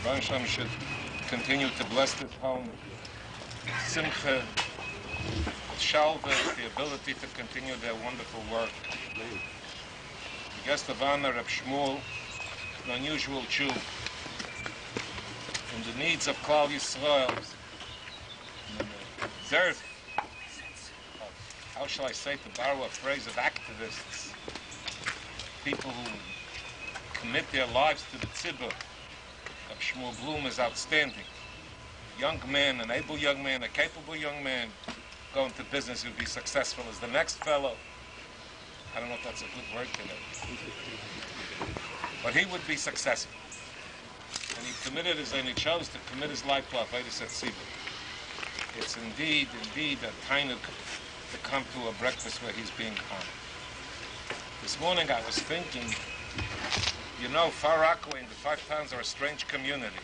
Rabbi Shalom should continue to bless this home. Simcha, Shalva, the ability to continue their wonderful work. The guest of honor, Reb Shmuel, an unusual Jew, in the needs of Klal Yisrael, in the dearth of, how shall I say, to borrow a phrase, of activists, people who commit their lives to the tzibur. Reb Shmuel Bloom is outstanding. Young man, an able young man, a capable young man, go into business, he'll be successful as the next fellow. I don't know if that's a good word today. But he would be successful. And he committed his, and he chose to commit his life to Avodas Hatzibur. It's indeed a tainuk to come to a breakfast where he's being honored. This morning I was thinking, you know, Far Rockaway and the 5 towns are a strange community.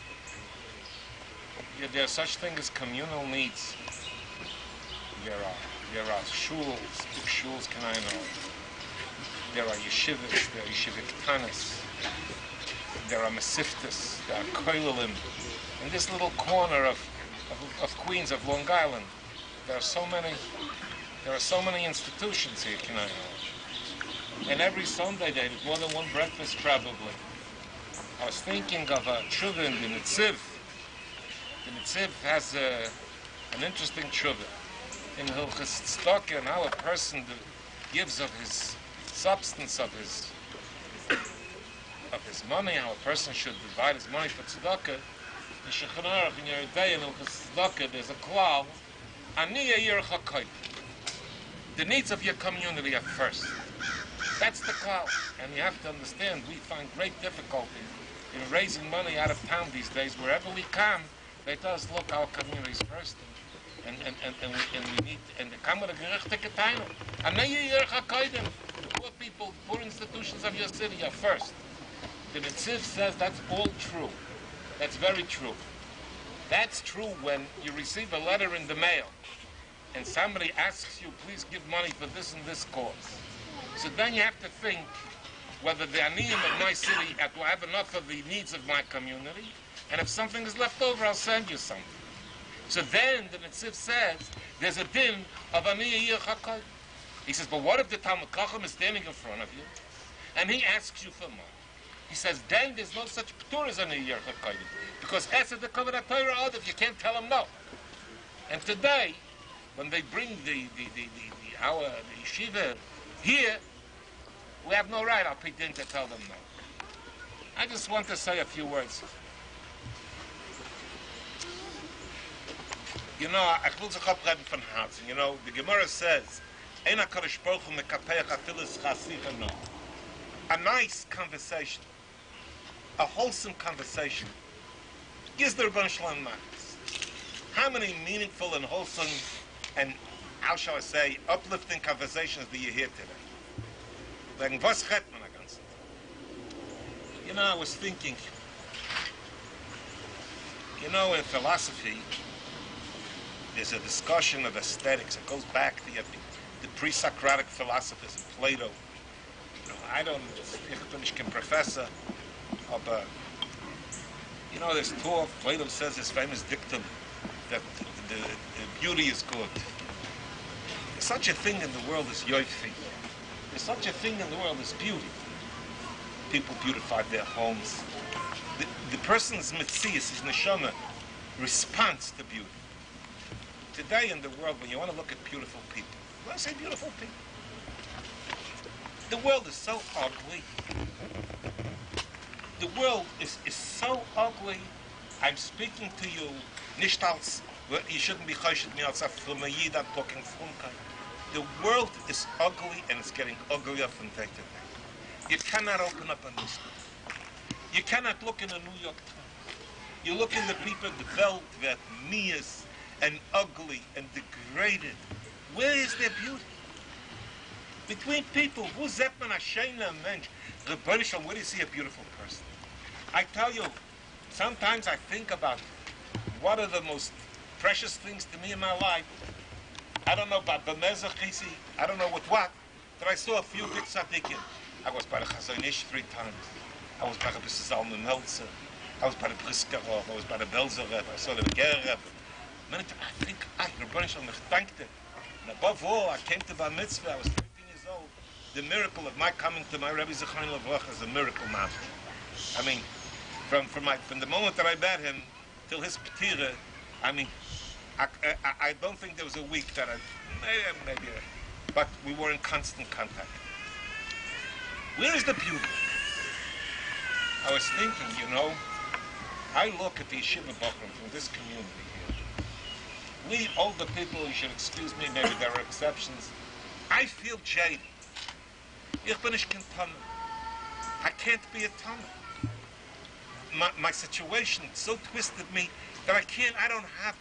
There's such thing as communal needs. There are shuls, big shuls, can I know. There are yeshivas, there are yeshiva ktanas. There are mesiftas, there are koilelim. In this little corner of Queens, of Long Island, there are so many institutions here, can I know. And every Sunday there's more than one breakfast probably. I was thinking of a tshuva in the Netziv. The Netziv has an interesting tshuva. In Hilchos Tzedakah, and how a person gives of his substance, of his money, how a person should divide his money for tzedakah. In Shulchan Aruch, in your day in Hilchos Tzedakah, there's a klal, Aniya Yircha Koyd. The needs of your community are first. That's the klal. And you have to understand, we find great difficulty in raising money out of town these days. Wherever we come, they tell us, look, our community is first. And we need, and the Kammer of Gerichtike Teilung. Aniya Yircha Koydim. The poor people, the poor institutions of your city are first. The Netziv says that's all true. That's very true. That's true when you receive a letter in the mail and somebody asks you, please give money for this and this cause. So then you have to think whether the aniyim of my city will have enough of the needs of my community, and if something is left over, I'll send you something. So then the Netziv says there's a din of Aniya Yircha Koyd. He says, but what if the Talmud Chacham is standing in front of you and he asks you for money? He says, then there's no such p'tur as Aniya Yircha Koyd. Because after the Kavod HaTorah, you can't tell him no. And today, when they bring the yeshiva here, we have no right, I'll pretend to tell them no. I just want to say a few words. You know, I will sich abreden von Herzen. You know, the Gemara says, a nice conversation, a wholesome conversation, gives the Rabbi Shalom marks. How many meaningful and wholesome and, how shall I say, uplifting conversations do you hear today? Wegen was redt man a ganzen? You know, I was thinking, you know, in philosophy, there's a discussion of aesthetics. It goes back to the pre-Socratic philosophers and Plato. You know, I bin nicht kein Professor, but you know, there's talk. Plato says his famous dictum that the beauty is good. There's such a thing in the world as yoifi. There's such a thing in the world as beauty. People beautified their homes. The person's metzias, his neshama, responds to beauty. Today in the world, when you want to look at beautiful people, when I say beautiful people, the world is so ugly. The world is so ugly. I'm speaking to you, nicht als, you shouldn't be choshed me als a Yid, I'm talking Funkai. The world is ugly and it's getting uglier from day to day. You cannot open up a newspaper. You cannot look in a New York Times. You look in the people, the Welt wird mies and ugly and degraded. Where is their beauty? Between people, who zet man a sheina mensch? Rebbeinu Shalom, where do you see a beautiful person? I tell you, sometimes I think about what are the most precious things to me in my life. I don't know about B'mezach, I don't know with what, but I saw a few big tzaddikim. I was by the Chazon Ish 3 times. I was by Rabbi Zalman Meltzer. I was by the Brisker Rebbe, I was by the Belzer Rebbe, I saw the Beger Rebbe. I think, Rabbi Shalom, thanked it. And above all, I came to Bar Mitzvah, I was 13 years old. The miracle of my coming to my Rebbe Zechayin Levracha is a miracle now. I mean, from the moment that I met him till his Petira, I mean, I don't think there was a week that maybe, but we were in constant contact. Where is the beauty? I was thinking, I look at the Yeshiva Bachram from this community here. We older people, you should excuse me, maybe there are exceptions. I feel jaded. Ich bin nicht kein Tanner. I can't be a Tanner. My situation so twisted me that I don't have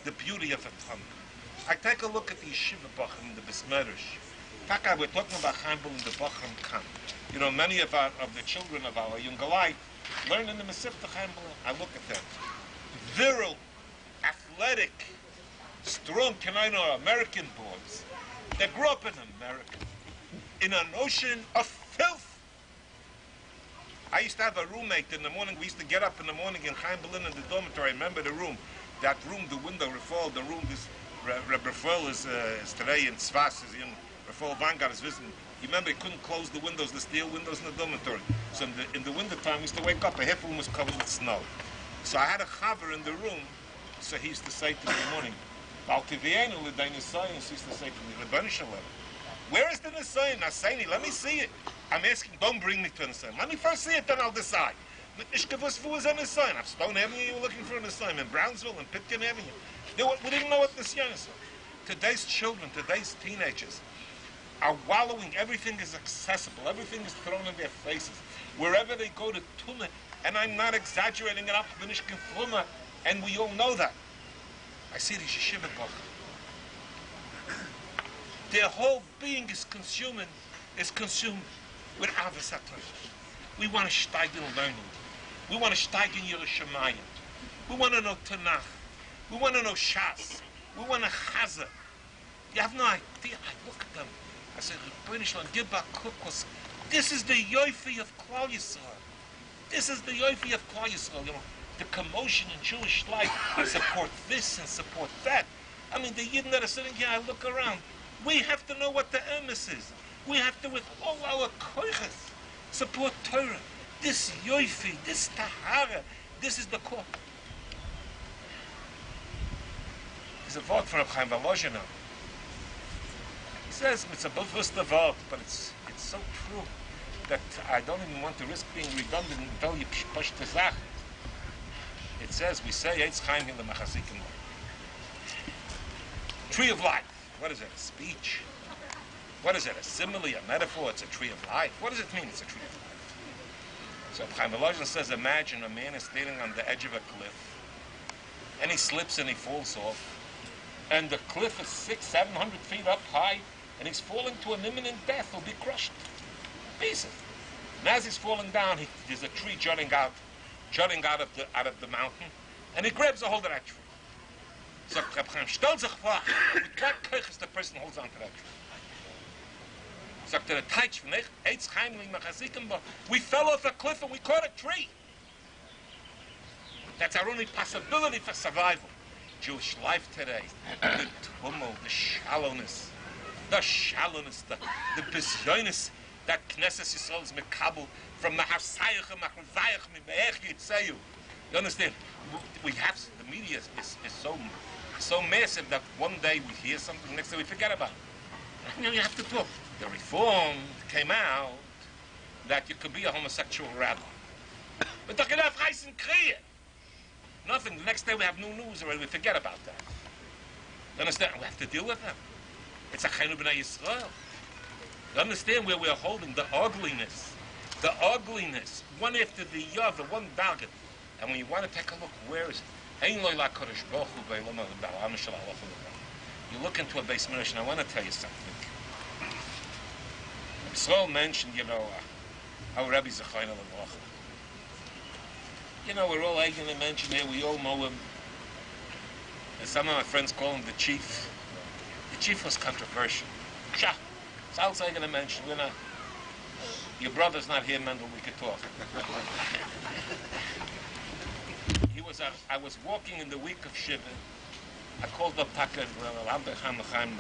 the beauty of a Tanner. I take a look at the Yeshiva Bachram, the Besmerish. We're talking about Chaim in the Bachram camp. Many of the children of our younger life learn in the Masifta Chaim. I look at them. Virile, athletic, strong, American boys. They grew up in America, in an ocean of filth. I used to have a roommate in the morning. We used to get up in the morning in Chaim Berlin in the dormitory. I remember the room. That room, the window, Freifeld, the room, this Rabbi Freifeld is today in Tzvas, is in Freifeld Vanguard is visiting. You remember he couldn't close the windows, the steel windows in the dormitory. So in the winter time, he used to wake up, the half room was covered with snow. So I had a chaver in the room, so he used to say to me in the morning, Baltivienu l'day Nisayin, he used to say to me, Rebbeinu Shalom, where is the Nisayin? Nasayni, let me see it. I'm asking, don't bring me to a Nisayin. Let me first see it, then I'll decide. I've Stone Avenue, you were looking for a Nisayin. In Brownsville, in Pitkin Avenue. We didn't know what Nisayin is. Today's children, today's teenagers, are wallowing. Everything is accessible. Everything is thrown in their faces. Wherever they go to Tuna, and I'm not exaggerating it up, and we all know that. I see the Yeshiva Bachram. Their whole being is consumed with Avos HaTorah. We want to steig in learning. We want to steig in Yerushalayim. We want to know Tanakh. We want to know Shas. We want to Chazah. You have no idea. I look at them. I say, Rebbeinu Shalom, give back kukos. This is the yoifi of Klal Yisrael. This is the yoifi of Klal Yisrael. The commotion in Jewish life. I support this and support that. I mean, the Yidden that are sitting here, I look around. We have to know what the emes is. We have to, with all our koiches, support Torah. This yoifi, this tahara, this is the core. There's a word from Rabbi Chaim Volozhin. He says it's a bewusst word, but it's so true that I don't even want to risk being redundant and tell you push the zach. It says, we say Eitz Chaim in the Machazikim. Tree of life. What is it? A speech? What is it? A simile, a metaphor? It's a tree of life. What does it mean? It's a tree of life. So Chaim Volozhin says, imagine a man is standing on the edge of a cliff, and he slips and he falls off, and the cliff is 600-700 feet up high, and he's falling to an imminent death. He'll be crushed. Pieces. And as he's falling down, there's a tree jutting out of the mountain, and he grabs a hold of that tree. So Reb Chaim stellt sich vor, with what koiches the person holds on to that tree. Sagt the Teich von Eitz Chaim in Machazikim, we fell off a cliff and we caught a tree. That's our only possibility for survival. Jewish life today, the tumult, the shallowness, the bizyonis that Knesset Yisrael is mekabel from the Hasayach and Machuzayach Mimeich Yitzayu. You understand? We have, the media is so massive that one day we hear something, next day we forget about it. You have to talk. The Reform came out that you could be a homosexual rabbi. But the Gedaf Reisen Kriya. Nothing. The next day we have no news already. We forget about that. You understand? We have to deal with them. It's a Chaynu B'nai Yisrael. You understand where we are holding the ugliness, one after the other, one darget. And when you want to take a look, where is it? You look into a base minute, and I want to tell you something. Yisrael mentioned, our Rabbi Zechayin Levracha. We're all egging to mention here, we all know him. And some of my friends call him the chief. The chief was controversial. Shah. It's all I'm going to mention. Your brother's not here, Mendel, we could talk. I was walking in the week of Shiva. I called up Taka, Rabbi Chaim,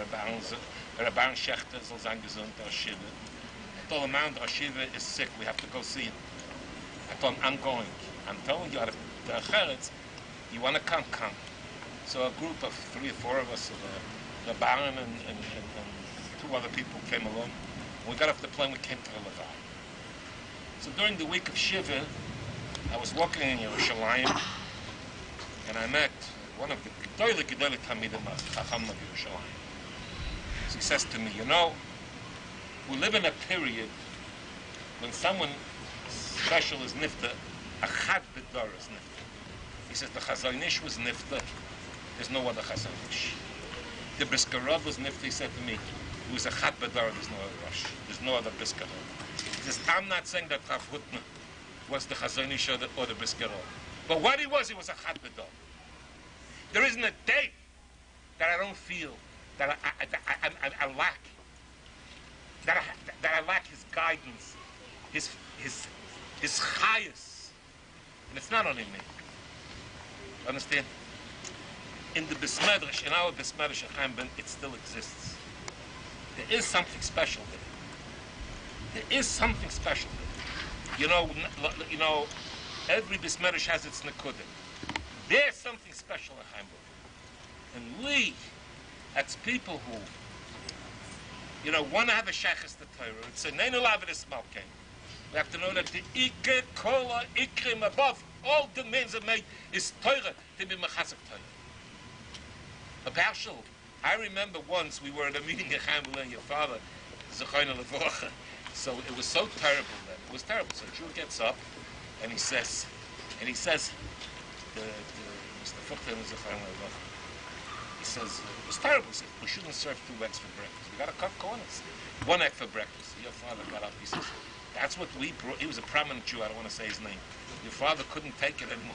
Rabbi Shechter, soll sein gesund, der Shiva. I told him, man, the Shiva is sick, we have to go see him. I told him, I'm going. I'm telling you, the Cheretz, you want to come, come. So a group of 3 or 4 of us, the Baron and 2 other people came along. When we got off the plane, we came to the Levi. So during the week of Shiva, I was walking in Yerushalayim, and I met one of the Gedolei Talmidim Chacham of Yerushalayim. So he says to me, you know, we live in a period when someone special is nifta, a chad b'dor is nifta. He says the Chazon Ish was nifta, there's no other Chazon Ish. The Briskerov was nifta, he said to me, he was a chad b'dor, there's no other Rosh, there's no other Briskerov. He says, I'm not saying that Rav Hutner was the Chazon Ish or the Briskerov, but what he was a chad b'dor. There isn't a day that I don't feel that I lack, that I lack his guidance, his chayas, and it's not only me. Understand? In the Besmedrash, in our Besmedrash Chaim Ben, it still exists. There is something special there. There is something special there. You know, every Besmedrash has its nekudah. There's something special in Chaim Ben. And we, as people who, want to have a shaykhus to Torah, it's a neinu lavidus malkein. We have to know that the Ike, Kola, Ikrim, above all demands are made, is Torah, to be Mechazek Torah. A partial. I remember once we were at a meeting in Chaim and your father, Zechayna Levorcha. So it was so terrible then. It was terrible. So Drew gets up and he says, Mr. Fuchter and Zechayna Levorcha. He says, it was terrible. He says, we shouldn't serve 2 eggs for breakfast. We got to cut corners. 1 egg for breakfast. Your father got up. He says, that's what we brought. He was a prominent Jew. I don't want to say his name. Your father couldn't take it anymore.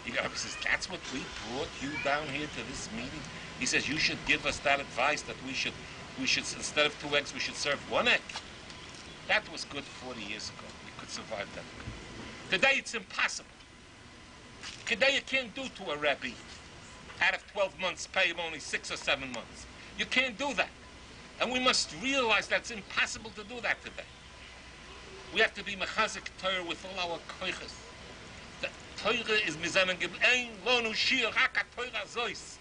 He got up. He says, that's what we brought you down here to this meeting. He says, you should give us that advice that we should instead of 2 eggs, we should serve 1 egg. That was good 40 years ago. We could survive that. Today it's impossible. Today you can't do to a Rabbi, out of 12 months, pay him only 6 or 7 months. You can't do that. And we must realize that it's impossible to do that today. We have to be mechazik Torah with all our koiches. The Torah is mizanen ein lonu shir rak Torah zois.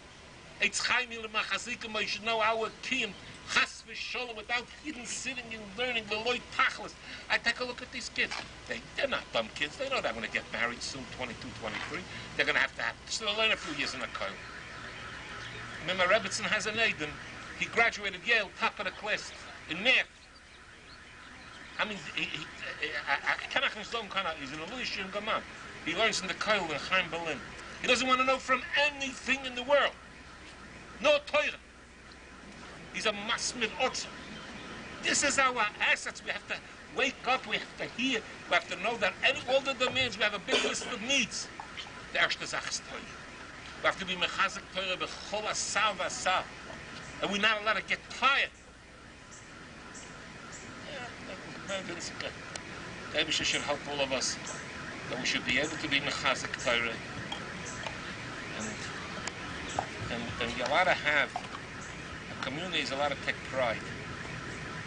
It's chaim le machazikim. We should know our kiyum chas v'sholom without even sitting and learning the loy tachlis. I take a look at these kids. They're not dumb kids. They know they're going to get married soon, 22, 23. They're going to have to learn a few years in a koil. Remember, Rebbetzin has an Aiden. He graduated Yale, top of the class in math. I mean, he's in a Lush in Gaman. He learns in the Koil in Chaim Berlin. He doesn't want to know from anything in the world. No Torah. He's a masmid otzer. This is our assets. We have to wake up. We have to hear. We have to know that all the domains, we have a big list of needs. The erste Sache is Torah. We have to be mechazik Torah b'chol asar v'asar. And we're not allowed to get tired. Maybe she should help all of us, that we should be able to be mechazik Torah, and you're allowed to have a community is allowed to take pride.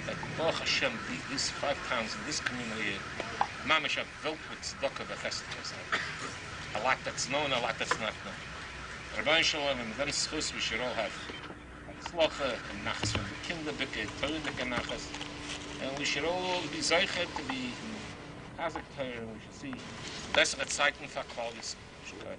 Like Baruch Hashem, these 5 towns in this community, mamish are built with tzedakah v'chesed. A lot that's known, a lot that's not known. Rabbi Shalom, and then schus we should all have tzlocha and nachas from the kinder, b'kei Torah nachas. And we should all be zeichet to be Hazak Torah, and we should see bessere Zeiten for Klal Yisrael.